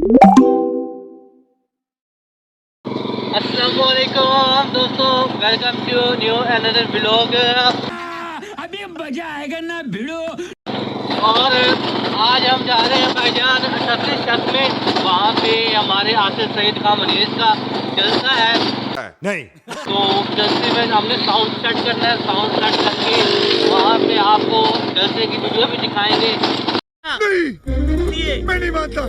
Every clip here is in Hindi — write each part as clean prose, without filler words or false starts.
अस्सलाम वालेकुम दोस्तों, welcome to new another vlog. अभी मजा आएगा ना भिड़ो। और आज हम जा रहे हैं भाईजान सबसे शक में, वहाँ पे हमारे आसिफ सईद का मनीस का जलसा है। नहीं तो जलसे में हमने साउंड सेट करना है, साउंड सेट करके वहाँ पे आपको जलसे की वीडियो भी दिखाएंगे। नहीं, मैं नहीं मानता।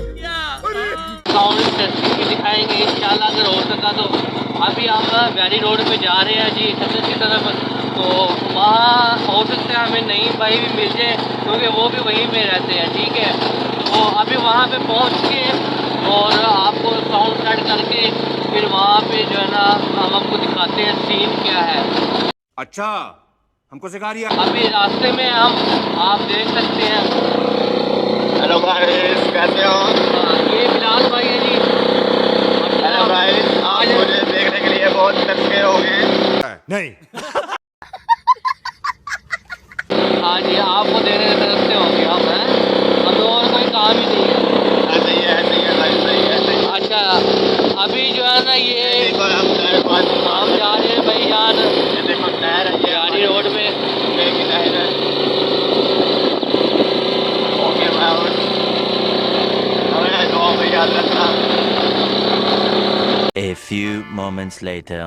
साउंड टेस्टिंग भी दिखाएंगे इंशाल्लाह अगर हो सका तो। अभी हम वैली रोड पे जा रहे हैं जी छत्तीस की तरफ, तो वहाँ हो सकता है हमें नई भाई भी मिल जाए क्योंकि वो भी वहीं पे रहते हैं, ठीक है। तो अभी वहाँ पे पहुँच के और आपको साउंड सेट करके फिर वहाँ पे जो है ना हम आपको दिखाते हैं सीन क्या है। अच्छा, हमको सिखा रिया। अभी रास्ते में हम आप देख सकते हैं। हेलो गाइस, कैसे हो? ये बिलाल भाई है जी। हेलो गाइस, आज मुझे देखने के लिए बहुत तरसे हो गए। नहीं हाँ जी, आपको देने की तरफ से होंगे हम हैं, हमें और कोई काम ही नहीं है। ऐसे ही है, ऐसे ही है भाई, सही है, सही है। अच्छा, अभी जो है ना ये देखो हम नहर पास हम जा रहे हैं भाई जान, ये देखो नहर है, जानी रोड पे। ये की नहर है। ओके भाई, हमें दुआ में याद रखना। A few moments later.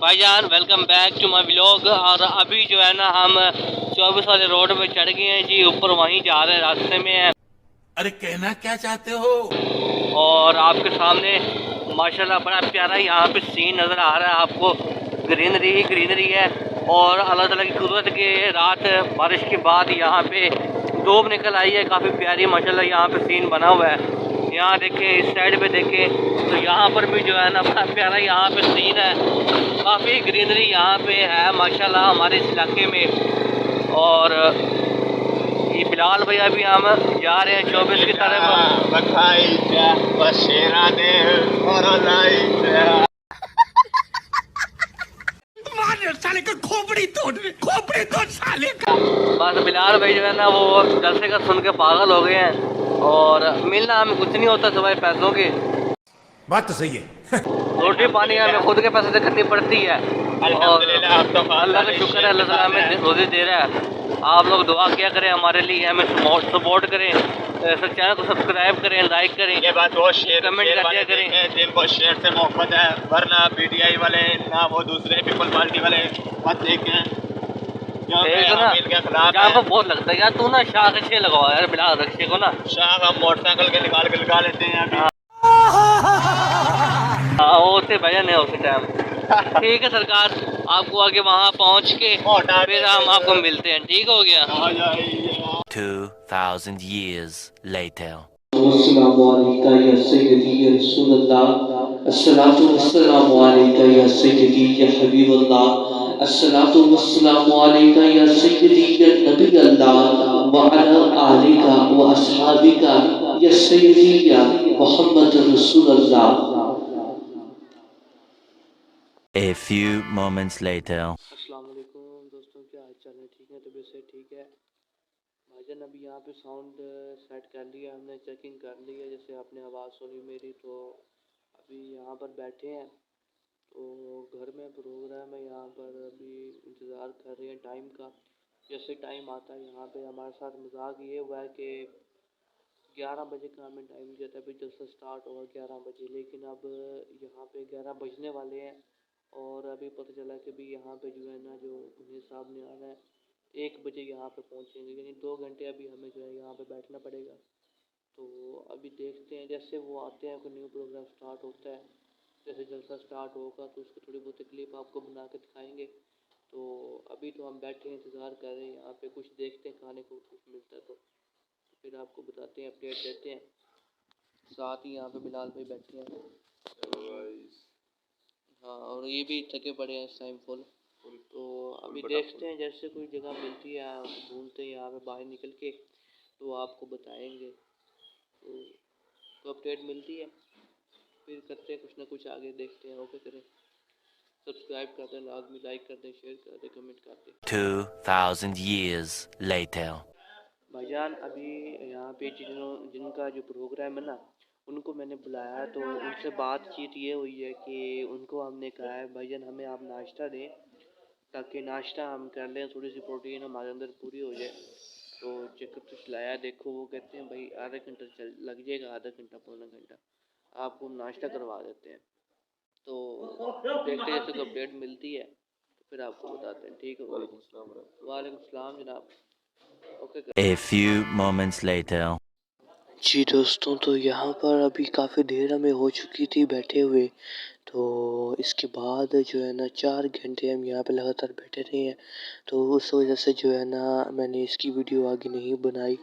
भाईजान welcome back to my vlog. और अभी जो है ना हम 24 वाले रोड पे चढ़ गए हैं जी, ऊपर वहीं जा रहे हैं, रास्ते में है। अरे कहना क्या चाहते हो? और आपके सामने माशाल्लाह बड़ा प्यारा यहाँ पे सीन नज़र आ रहा है आपको, ग्रीनरी ही ग्रीनरी है। और अल्लाह ताला की कुदरत के रात बारिश के बाद यहाँ पे धूप निकल आई है, काफ़ी प्यारी माशाल्लाह यहाँ पे सीन बना हुआ है। यहाँ देखें, इस साइड पे देखें तो यहाँ पर भी जो है ना बड़ा प्यारा यहाँ पे सीन है, काफ़ी ग्रीनरी यहाँ पे है माशाल्लाह हमारे इस इलाके में। और ये बिलाल भैया भी हम जा रहे हैं 24 की तरफ। बखाई जा बशेरा ने और लाई जा। साले का खोपड़ी तोड़ साले का। बस बिलाल भाई जो है ना वो जलसे का सुन के पागल हो गए हैं। और मिलना हमें कुछ नहीं होता सिवाय पैसों के। बात तो सही है। रोटी पानी हमें खुद के पैसे से करनी पड़ती है। और अल्लाह का शुक्र है, अल्लाह ताला हमें रोज़ी दे रहा है। आप लोग दुआ क्या करें हमारे लिए, हमें सपोर्ट करें, चैनल को सब्सक्राइब करें, लाइक करें, ये बात वो शेर कमेंट कर दिया करें। जिनको शेर से मोहब्बत है, वरना पीटीआई वाले ना वो दूसरे पीपल पार्टी वाले मत देखें। यहाँ पर बहुत लगता है यार, तू ना शाह रक्षे लगवा यार, बिलाल रक्षे को ना। शाह हम मोटरसाइकिल के निकाल के लगा लेते हैं अभी। हाँ वो उससे भजन है उसी टाइम। ठीक है सरकार, आपको आगे वहाँ पहुँच के फिर हम आपको मिलते हैं, ठीक हो गया। 2000 years later. अस्सलामु अलैका या सय्यदी या रसूलल्लाह, अस्सलातु वस्सलामु अलैका या सय्यदी या हबीबल्लाह, अस्सलातु वस्सलामु अलैका या सय्यदी या नबी अल्लाह व अला आलिका व अस्हाबिका या सय्यदी या मुहम्मद रसूलल्लाह। A few moments later. अस्सलाम वालेकुम दोस्तों, क्या हाल चाल है? ठीक है, तबीयत से ठीक है भाईजान। अभी यहाँ पे साउंड सेट कर लिया हमने, चेकिंग कर ली है, जैसे आपने आवाज़ सुनी मेरी। तो अभी यहाँ पर बैठे हैं, तो घर में प्रोग्राम है, यहाँ पर अभी इंतज़ार कर रहे हैं टाइम का। जैसे टाइम आता है यहाँ पे हमारे साथ मजाक ये हुआ है कि 11 बजे का हमें टाइम दिया था, अभी जलसा स्टार्ट होगा 11 बजे, लेकिन अब यहाँ पे 11 बजने वाले हैं। और अभी पता चला कि भी यहाँ पे जो है ना जो मुनीस साहब ने आना है 1 बजे यहाँ पे पहुँचेंगे, यानी 2 घंटे अभी हमें जो है यहाँ पे बैठना पड़ेगा। तो अभी देखते हैं, जैसे वो आते हैं कोई न्यू प्रोग्राम स्टार्ट होता है, जैसे जलसा स्टार्ट होगा तो उसकी थोड़ी बहुत क्लिप आपको बना के दिखाएंगे। तो अभी तो हम बैठे हैं, इंतज़ार कर रहे हैं, यहाँ पे कुछ देखते हैं खाने को कुछ मिलता है तो फिर आपको बताते हैं, अपडेट देते हैं। साथ ही यहाँ पे बिलाल भाई बैठे हैं। हाँ, और ये भी थके पड़े हैं इस टाइम फुल। तो अभी देखते हैं, जैसे कोई जगह मिलती है घूमते हैं यहाँ पे बाहर निकल के, तो आपको बताएंगे। तो अपडेट मिलती है फिर करते हैं कुछ ना कुछ आगे, देखते हैं। ओके करें, सब्सक्राइब कर दें, लाजमी लाइक कर दें, शेयर कर दें, कमेंट कर दें। 2000 years later. भाईजान अभी यहाँ पे जिनका जो प्रोग्राम है ना उनको मैंने बुलाया तो उनसे बातचीत ये हुई है कि उनको हमने कहा है भाईजान हमें आप नाश्ता दें ताकि नाश्ता हम कर लें, थोड़ी सी प्रोटीन हमारे अंदर पूरी हो जाए। तो चेकअप से लाया, देखो वो कहते हैं भाई आधा घंटा चल लग जाएगा, आधा घंटा पौना घंटा, आपको हम नाश्ता करवा देते हैं। तो देखते हैं जैसे अपडेट मिलती है तो फिर आपको बताते हैं। ठीक है, वालेकुम सलाम जनाब। Okay. A few moments later. जी दोस्तों, तो यहाँ पर अभी काफ़ी देर हमें हो चुकी थी बैठे हुए, तो इसके बाद जो है ना 4 घंटे हम यहाँ पे लगातार बैठे रहे हैं। तो उस वजह से जो है ना मैंने इसकी वीडियो आगे नहीं बनाई।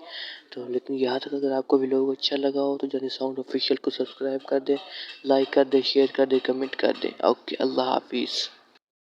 तो लेकिन यहाँ तक अगर आपको वीडियो अच्छा लगा हो तो जानी साउंड ऑफिशियल को सब्सक्राइब कर दें, लाइक कर दें, शेयर कर दें, कमेंट कर दें। ओके, अल्लाह हाफिज़।